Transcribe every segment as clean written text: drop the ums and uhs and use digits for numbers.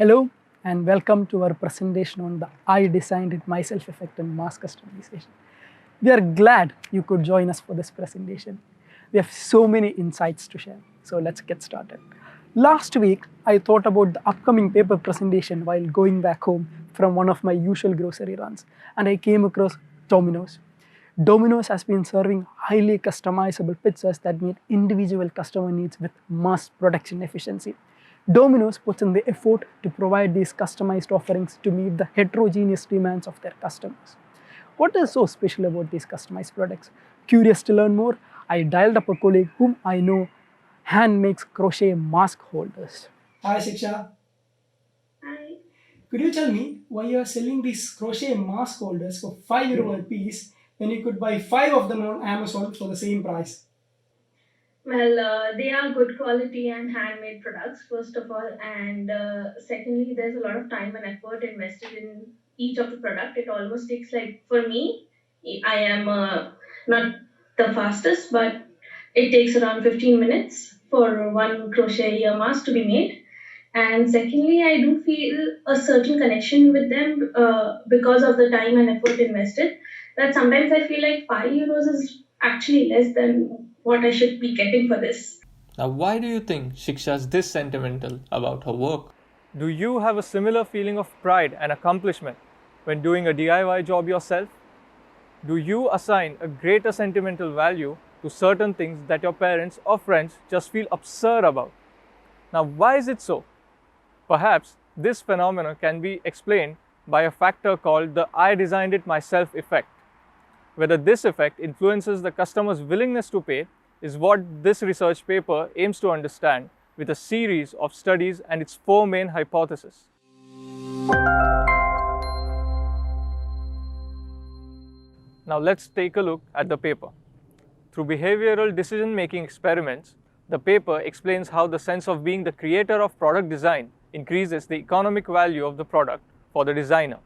Hello and welcome to our presentation on the I designed it myself effect in mass customization. We are glad you could join us for this presentation. We have so many insights to share, so let's get started. Last week, I thought about the upcoming paper presentation while going back home from one of my usual grocery runs, and I came across Domino's. Domino's has been serving highly customizable pizzas that meet individual customer needs with mass production efficiency. Domino's puts in the effort to provide these customized offerings to meet the heterogeneous demands of their customers. What is so special about these customized products? Curious to learn more, I dialed up a colleague whom I know hand makes crochet mask holders. Hi Shiksha. Hi. Could you tell me why you are selling these crochet mask holders for €5 a piece when you could buy 5 of them on Amazon for the same price? Well, they are good quality and handmade products, first of all. And secondly, there's a lot of time and effort invested in each of the product. It almost takes, like, for me, I am not the fastest, but it takes around 15 minutes for one crochet ear mask to be made. And secondly, I do feel a certain connection with them because of the time and effort invested. That sometimes I feel like €5 is actually less than what I should be getting for this. Now, why do you think Shiksha's this sentimental about her work? Do you have a similar feeling of pride and accomplishment when doing a DIY job yourself? Do you assign a greater sentimental value to certain things that your parents or friends just feel absurd about? Now, why is it so? Perhaps this phenomenon can be explained by a factor called the I designed it myself effect. Whether this effect influences the customer's willingness to pay is what this research paper aims to understand with a series of studies and its 4 main hypotheses. Now let's take a look at the paper. Through behavioral decision-making experiments, the paper explains how the sense of being the creator of product design increases the economic value of the product for the designer.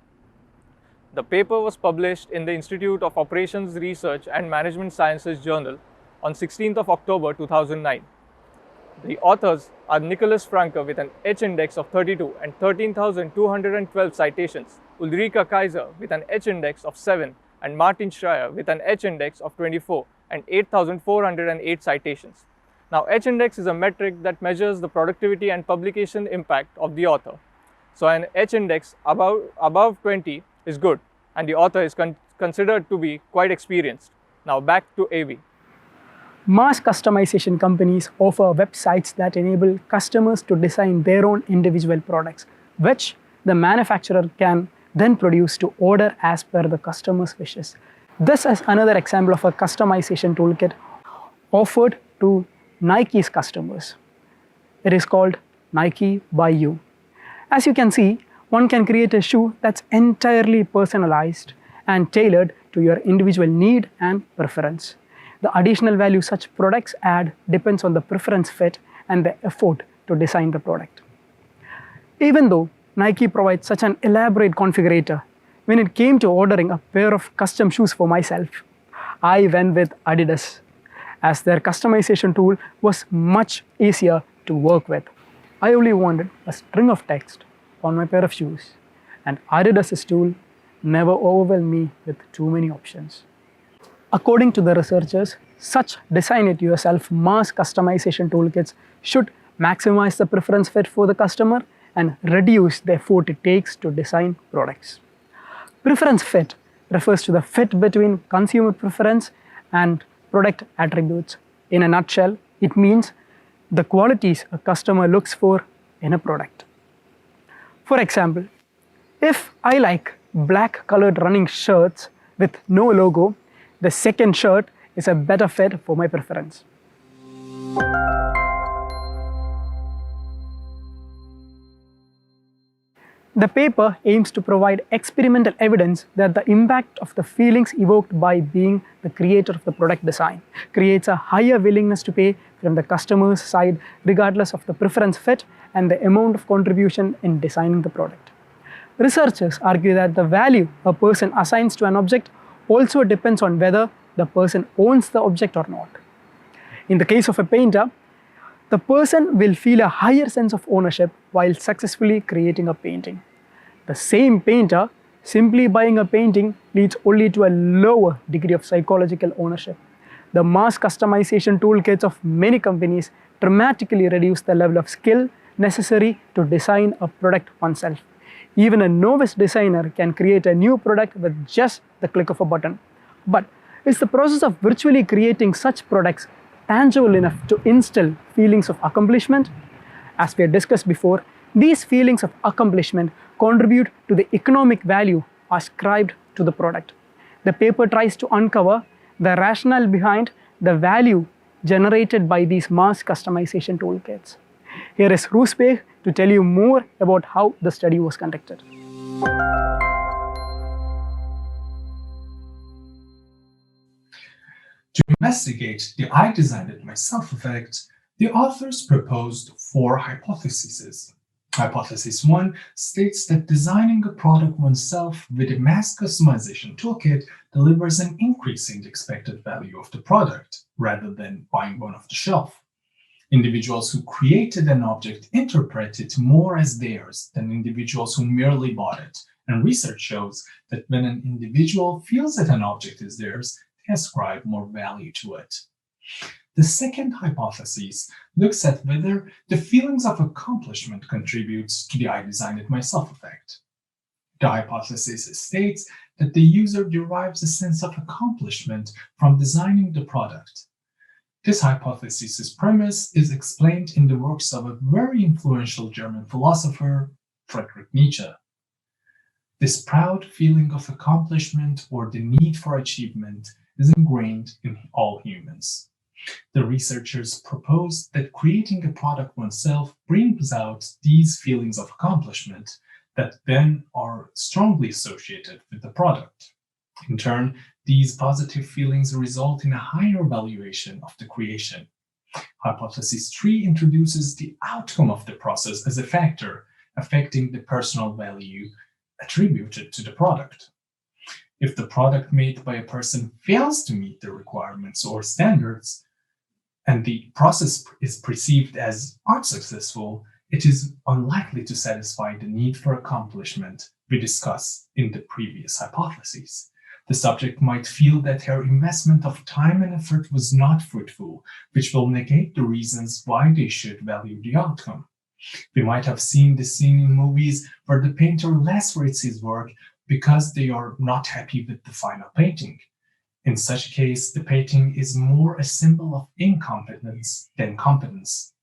The paper was published in the Institute of Operations Research and Management Sciences Journal on 16th of October 2009. The authors are Nikolaus Franke with an H index of 32 and 13,212 citations, Ulrike Kaiser with an H index of 7 and Martin Schreier with an H index of 24 and 8,408 citations. Now, H index is a metric that measures the productivity and publication impact of the author. So an H index above 20 is good, and the author is considered to be quite experienced. Now back to AV. Mass customization companies offer websites that enable customers to design their own individual products, which the manufacturer can then produce to order as per the customer's wishes. This is another example of a customization toolkit offered to Nike's customers. It is called Nike by You. As you can see, one can create a shoe that's entirely personalized and tailored to your individual need and preference. The additional value such products add depends on the preference fit and the effort to design the product. Even though Nike provides such an elaborate configurator, when it came to ordering a pair of custom shoes for myself, I went with Adidas, as their customization tool was much easier to work with. I only wanted a string of text on my pair of shoes, and Adidas's tool never overwhelmed me with too many options. According to the researchers, such design-it-yourself mass customization toolkits should maximize the preference fit for the customer and reduce the effort it takes to design products. Preference fit refers to the fit between consumer preference and product attributes. In a nutshell, it means the qualities a customer looks for in a product. For example, if I like black colored running shirts with no logo, the second shirt is a better fit for my preference. The paper aims to provide experimental evidence that the impact of the feelings evoked by being the creator of the product design creates a higher willingness to pay from the customer's side regardless of the preference fit and the amount of contribution in designing the product. Researchers argue that the value a person assigns to an object also depends on whether the person owns the object or not. In the case of a painter, the person will feel a higher sense of ownership while successfully creating a painting. The same painter simply buying a painting leads only to a lower degree of psychological ownership. The mass customization toolkits of many companies dramatically reduce the level of skill necessary to design a product oneself. Even a novice designer can create a new product with just the click of a button. But is the process of virtually creating such products tangible enough to instill feelings of accomplishment? As we had discussed before, these feelings of accomplishment contribute to the economic value ascribed to the product. The paper tries to uncover the rationale behind the value generated by these mass customization toolkits. Here is Roosbeek to tell you more about how the study was conducted. To investigate the I designed it myself effect, the authors proposed 4 hypotheses. Hypothesis 1 states that designing a product oneself with a mass customization toolkit delivers an increase in the expected value of the product, rather than buying one off the shelf. Individuals who created an object interpret it more as theirs than individuals who merely bought it, and research shows that when an individual feels that an object is theirs, they ascribe more value to it. The second hypothesis looks at whether the feelings of accomplishment contributes to the I designed it myself effect. The hypothesis states that the user derives a sense of accomplishment from designing the product. This hypothesis' premise is explained in the works of a very influential German philosopher, Friedrich Nietzsche. This proud feeling of accomplishment or the need for achievement is ingrained in all humans. The researchers proposed that creating a product oneself brings out these feelings of accomplishment that then are strongly associated with the product. In turn, these positive feelings result in a higher valuation of the creation. Hypothesis 3 introduces the outcome of the process as a factor affecting the personal value attributed to the product. If the product made by a person fails to meet the requirements or standards, and the process is perceived as unsuccessful, it is unlikely to satisfy the need for accomplishment we discussed in the previous hypotheses. The subject might feel that her investment of time and effort was not fruitful, which will negate the reasons why they should value the outcome. We might have seen this scene in movies where the painter lacerates his work because they are not happy with the final painting. In such a case, the painting is more a symbol of incompetence than competence.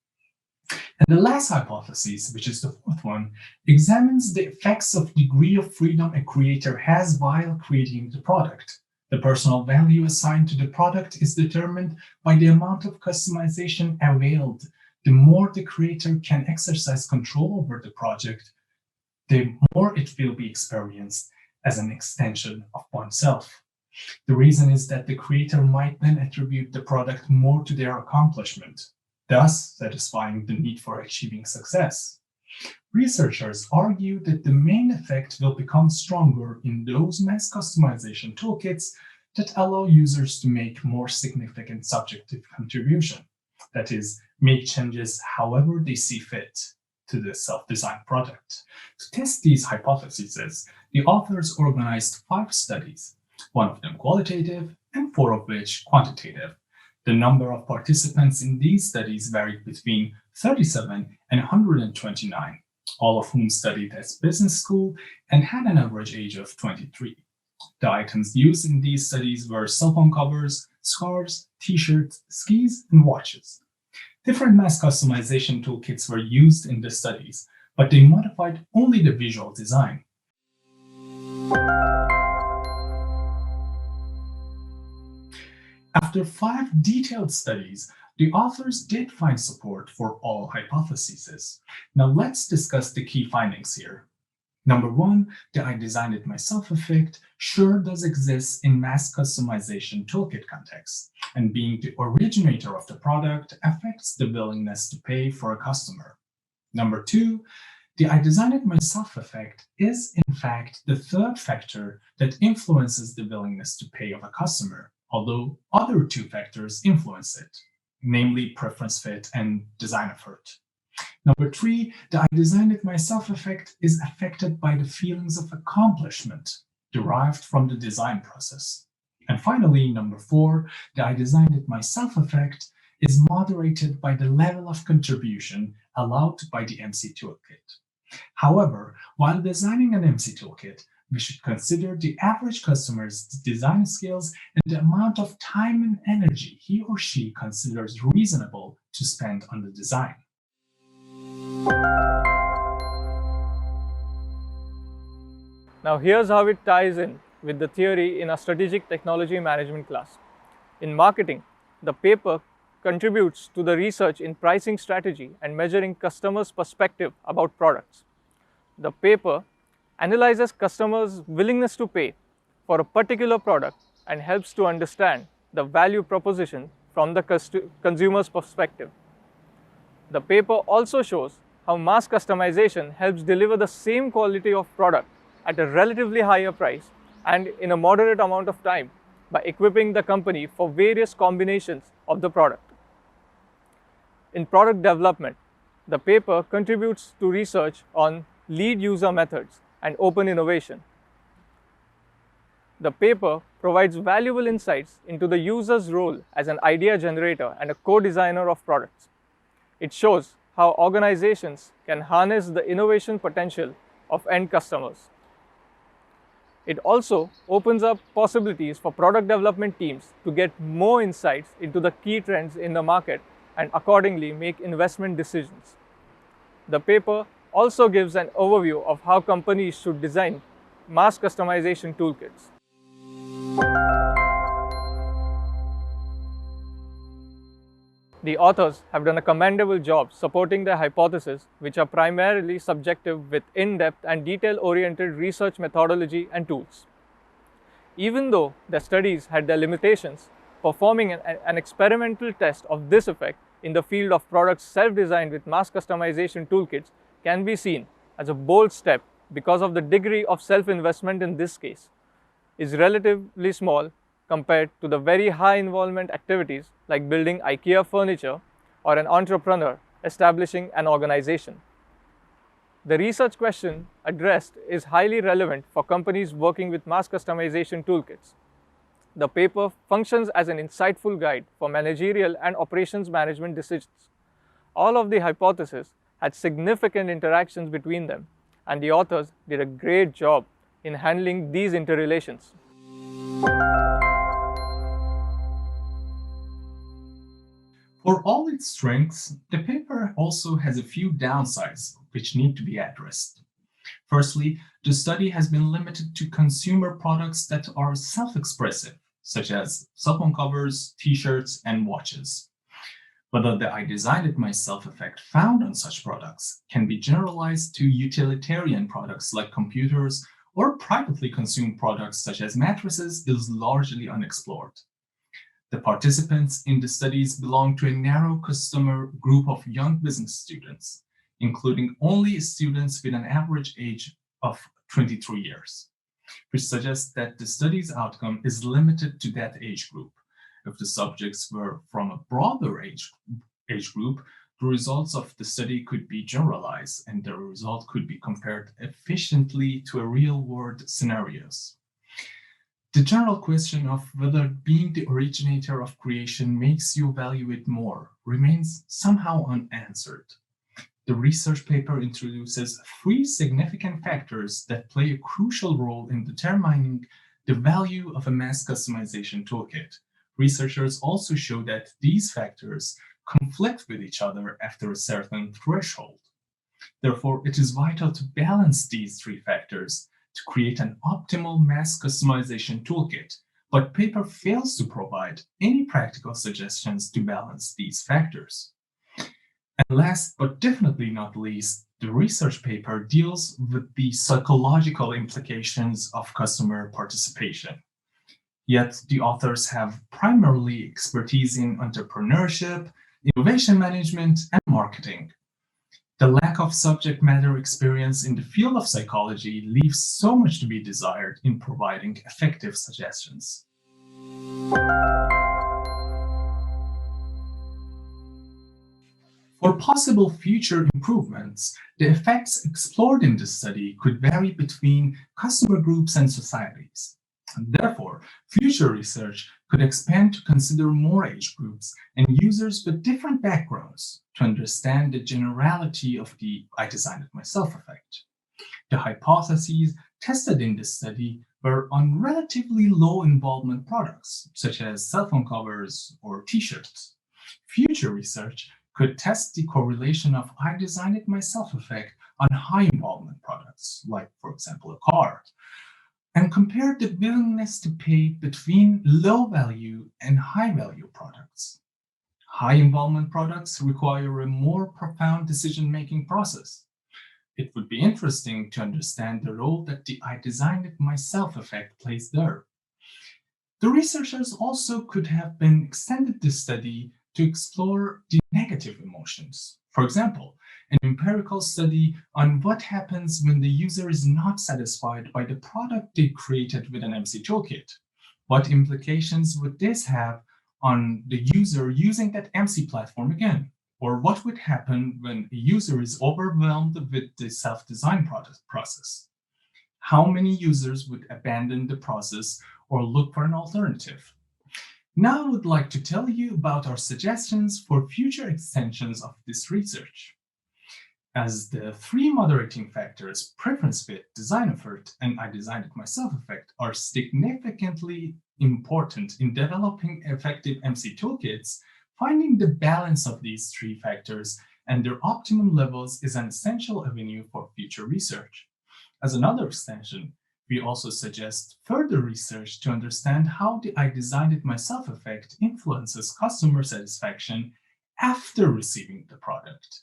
And the last hypothesis, which is the fourth one, examines the effects of degree of freedom a creator has while creating the product. The personal value assigned to the product is determined by the amount of customization availed. The more the creator can exercise control over the project, the more it will be experienced as an extension of oneself. The reason is that the creator might then attribute the product more to their accomplishment, thus satisfying the need for achieving success. Researchers argue that the main effect will become stronger in those mass customization toolkits that allow users to make more significant subjective contribution, that is, make changes however they see fit to the self-designed product. To test these hypotheses, the authors organized 5 studies, 1 of them qualitative and 4 of which quantitative. The number of participants in these studies varied between 37 and 129, all of whom studied at business school and had an average age of 23. The items used in these studies were cell phone covers, scarves, t-shirts, skis, and watches. Different mass customization toolkits were used in the studies, but they modified only the visual design. After 5 detailed studies, the authors did find support for all hypotheses. Now let's discuss the key findings here. Number 1, the I designed it myself effect sure does exist in mass customization toolkit context, and being the originator of the product affects the willingness to pay for a customer. Number 2, the I designed it myself effect is in fact the third factor that influences the willingness to pay of a customer, although other 2 factors influence it. namely preference fit and design effort. Number 3, the I designed it myself effect is affected by the feelings of accomplishment derived from the design process. And finally, number 4, the I designed it myself effect is moderated by the level of contribution allowed by the MC toolkit. However, while designing an MC toolkit, we should consider the average customer's design skills and the amount of time and energy he or she considers reasonable to spend on the design. Now here's how it ties in with the theory in our strategic technology management class. In marketing, the paper contributes to the research in pricing strategy and measuring customers' perspective about products. The paper analyzes customers' willingness to pay for a particular product and helps to understand the value proposition from the consumer's perspective. The paper also shows how mass customization helps deliver the same quality of product at a relatively higher price and in a moderate amount of time by equipping the company for various combinations of the product. In product development, the paper contributes to research on lead user methods and open innovation. The paper provides valuable insights into the user's role as an idea generator and a co-designer of products. It shows how organizations can harness the innovation potential of end customers. It also opens up possibilities for product development teams to get more insights into the key trends in the market and accordingly make investment decisions. The paper also gives an overview of how companies should design mass customization toolkits. The authors have done a commendable job supporting their hypotheses, which are primarily subjective with in-depth and detail-oriented research methodology and tools. Even though their studies had their limitations, performing an experimental test of this effect in the field of products self-designed with mass customization toolkits can be seen as a bold step because of the degree of self-investment in this case is relatively small compared to the very high involvement activities like building IKEA furniture or an entrepreneur establishing an organization. The research question addressed is highly relevant for companies working with mass customization toolkits. The paper functions as an insightful guide for managerial and operations management decisions. All of the hypotheses had significant interactions between them, and the authors did a great job in handling these interrelations. For all its strengths, the paper also has a few downsides which need to be addressed. Firstly, the study has been limited to consumer products that are self-expressive, such as cell phone covers, t-shirts, and watches. Whether the I designed it myself effect found on such products can be generalized to utilitarian products like computers or privately consumed products such as mattresses is largely unexplored. The participants in the studies belong to a narrow customer group of young business students, including only students with an average age of 23 years, which suggests that the study's outcome is limited to that age group. If the subjects were from a broader age group, the results of the study could be generalized and the result could be compared efficiently to real-world scenarios. The general question of whether being the originator of creation makes you value it more remains somehow unanswered. The research paper introduces 3 significant factors that play a crucial role in determining the value of a mass customization toolkit. Researchers also show that these factors conflict with each other after a certain threshold. Therefore, it is vital to balance these 3 factors to create an optimal mass customization toolkit, but paper fails to provide any practical suggestions to balance these factors. And last but definitely not least, the research paper deals with the psychological implications of customer participation. Yet the authors have primarily expertise in entrepreneurship, innovation management, and marketing. The lack of subject matter experience in the field of psychology leaves so much to be desired in providing effective suggestions. For possible future improvements, the effects explored in this study could vary between customer groups and societies. And therefore, future research could expand to consider more age groups and users with different backgrounds to understand the generality of the I designed it myself effect. The hypotheses tested in this study were on relatively low involvement products, such as cell phone covers or t-shirts. Future research could test the correlation of I designed it myself effect on high involvement products, like, for example, a car, and compare the willingness to pay between low value and high value products. High involvement products require a more profound decision-making process. It would be interesting to understand the role that the I designed it myself effect plays there. The researchers also could have been extended this study to explore the negative emotions. For example, an empirical study on what happens when the user is not satisfied by the product they created with an MC toolkit. What implications would this have on the user using that MC platform again? Or what would happen when a user is overwhelmed with the self-design process? How many users would abandon the process or look for an alternative? Now I would like to tell you about our suggestions for future extensions of this research. As the three moderating factors, preference fit, design effort, and I designed it myself effect, are significantly important in developing effective MC toolkits, finding the balance of these three factors and their optimum levels is an essential avenue for future research. As another extension, we also suggest further research to understand how the I designed it myself effect influences customer satisfaction after receiving the product.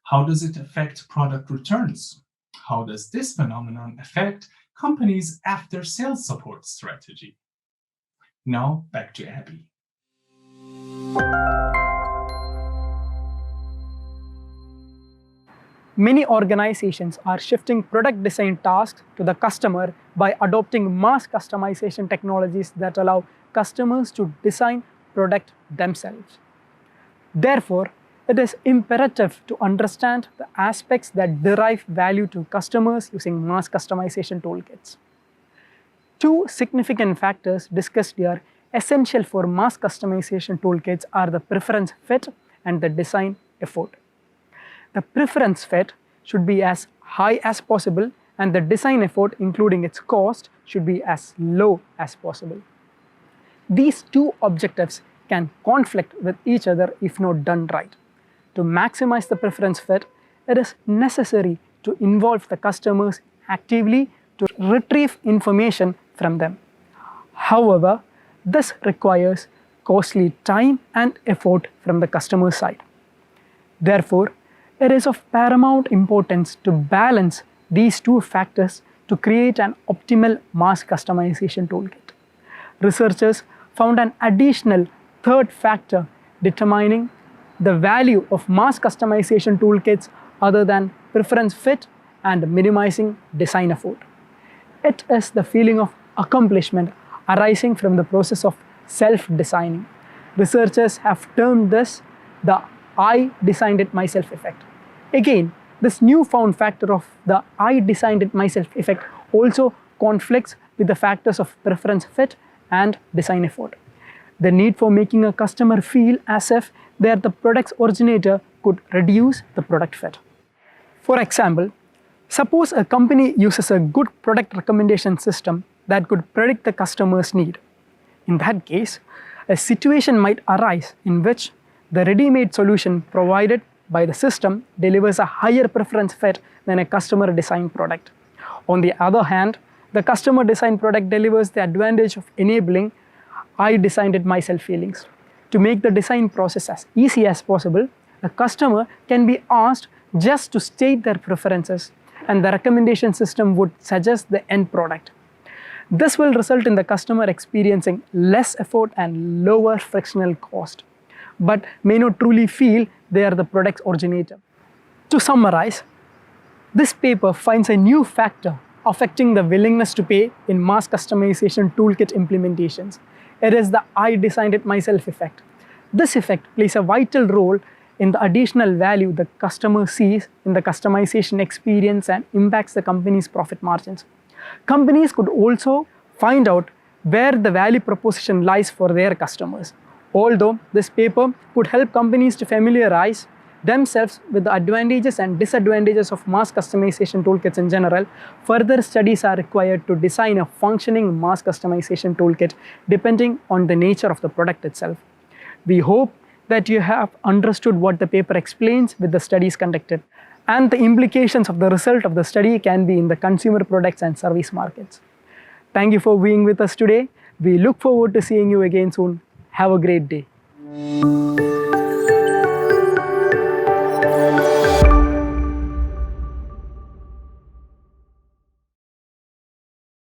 How does it affect product returns? How does this phenomenon affect companies' after-sales support strategy? Now back to Abby. Many organizations are shifting product design tasks to the customer by adopting mass customization technologies that allow customers to design product themselves. Therefore, it is imperative to understand the aspects that derive value to customers using mass customization toolkits. Two significant factors discussed here essential for mass customization toolkits are the preference fit and the design effort. The preference fit should be as high as possible and the design effort, including its cost, should be as low as possible. These two objectives can conflict with each other if not done right. To maximize the preference fit, it is necessary to involve the customers actively to retrieve information from them. However, this requires costly time and effort from the customer side. Therefore, it is of paramount importance to balance these two factors to create an optimal mass customization toolkit. Researchers found an additional third factor determining the value of mass customization toolkits other than preference fit and minimizing design effort. It is the feeling of accomplishment arising from the process of self-designing. Researchers have termed this the I designed it myself effect. Again, this newfound factor of the I designed it myself effect also conflicts with the factors of preference fit and design effort. The need for making a customer feel as if they are the product's originator could reduce the product fit. For example, suppose a company uses a good product recommendation system that could predict the customer's need. In that case, a situation might arise in which the ready-made solution provided by the system delivers a higher preference fit than a customer designed product. On the other hand, the customer designed product delivers the advantage of enabling I designed it myself feelings. To make the design process as easy as possible, a customer can be asked just to state their preferences and the recommendation system would suggest the end product. This will result in the customer experiencing less effort and lower frictional cost, but may not truly feel they are the product's originator. To summarize, this paper finds a new factor affecting the willingness to pay in mass customization toolkit implementations. It is the I designed it myself effect. This effect plays a vital role in the additional value the customer sees in the customization experience and impacts the company's profit margins. Companies could also find out where the value proposition lies for their customers. Although this paper could help companies to familiarize themselves with the advantages and disadvantages of mass customization toolkits in general, further studies are required to design a functioning mass customization toolkit depending on the nature of the product itself. We hope that you have understood what the paper explains with the studies conducted, and the implications of the result of the study can be in the consumer products and service markets. Thank you for being with us today. We look forward to seeing you again soon. Have a great day.